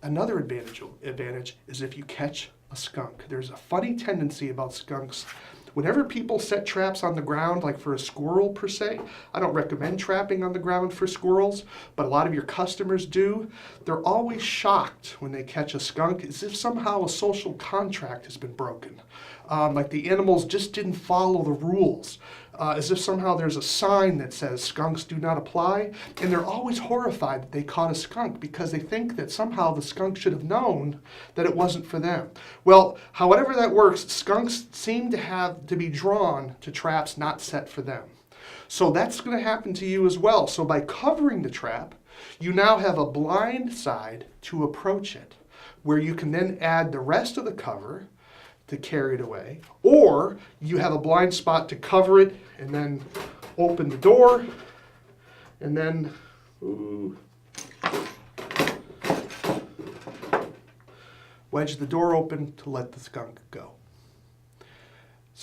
Another advantage is if you catch a skunk. There's a funny tendency about skunks. Whenever people set traps on the ground, like for a squirrel per se, I don't recommend trapping on the ground for squirrels, but a lot of your customers do. They're always shocked when they catch a skunk, as if somehow a social contract has been broken. Like the animals just didn't follow the rules. As if somehow there's a sign that says skunks do not apply, and they're always horrified that they caught a skunk because they think that somehow the skunk should have known that it wasn't for them. Well, however that works, skunks seem to have to be drawn to traps not set for them. So that's going to happen to you as well. So by covering the trap, you now have a blind side to approach it, where you can then add the rest of the cover to carry it away, or you have a blind spot to cover it and then open the door and then wedge the door open to let the skunk go.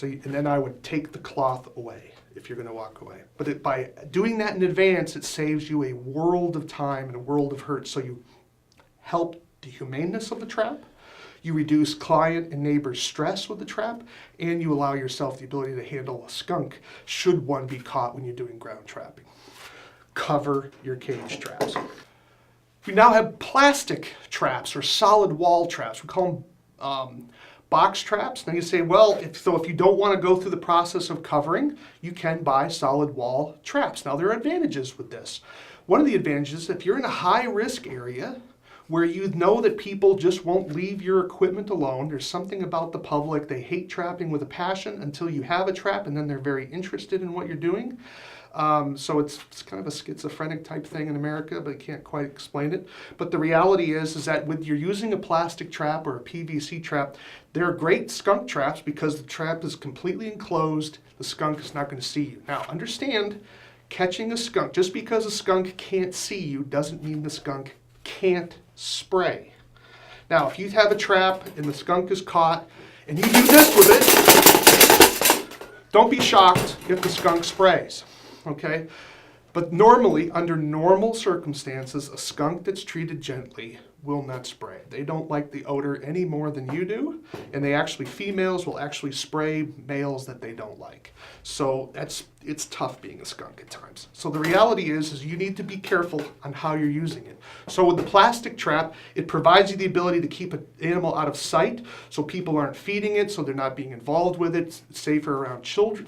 And then I would take the cloth away if you're going to walk away. But by doing that in advance, it saves you a world of time and a world of hurt. So you help the humaneness of the trap, you reduce client and neighbor stress with the trap, and you allow yourself the ability to handle a skunk should one be caught when you're doing ground trapping. Cover your cage traps. We now have plastic traps or solid wall traps. We call them box traps. Now you say, well, if you don't want to go through the process of covering, you can buy solid wall traps. Now there are advantages with this. One of the advantages, if you're in a high risk area, where you know that people just won't leave your equipment alone. There's something about the public. They hate trapping with a passion until you have a trap, and then they're very interested in what you're doing. So it's kind of a schizophrenic type thing in America, but I can't quite explain it. But the reality is that when you're using a plastic trap or a PVC trap, they're great skunk traps because the trap is completely enclosed. The skunk is not going to see you. Now, understand, catching a skunk, just because a skunk can't see you doesn't mean the skunk can't spray. Now, if you have a trap and the skunk is caught and you do this with it, don't be shocked if the skunk sprays, okay? But normally, under normal circumstances, a skunk that's treated gently will not spray. They don't like the odor any more than you do, and females will actually spray males that they don't like. So it's tough being a skunk at times. So the reality is you need to be careful on how you're using it. So with the plastic trap, it provides you the ability to keep an animal out of sight, so people aren't feeding it, so they're not being involved with it. It's safer around children.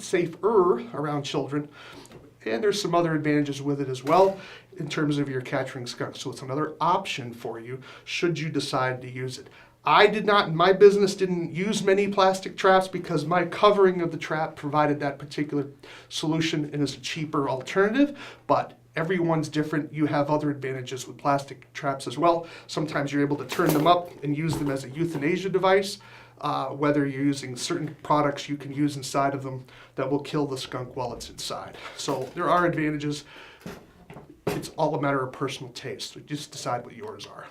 And there's some other advantages with it as well in terms of your capturing skunks. So it's another option for you should you decide to use it. My business didn't use many plastic traps because my covering of the trap provided that particular solution and is a cheaper alternative, but everyone's different. You have other advantages with plastic traps as well. Sometimes you're able to turn them up and use them as a euthanasia device. Whether you're using certain products you can use inside of them that will kill the skunk while it's inside. So there are advantages. It's all a matter of personal taste. So just decide what yours are.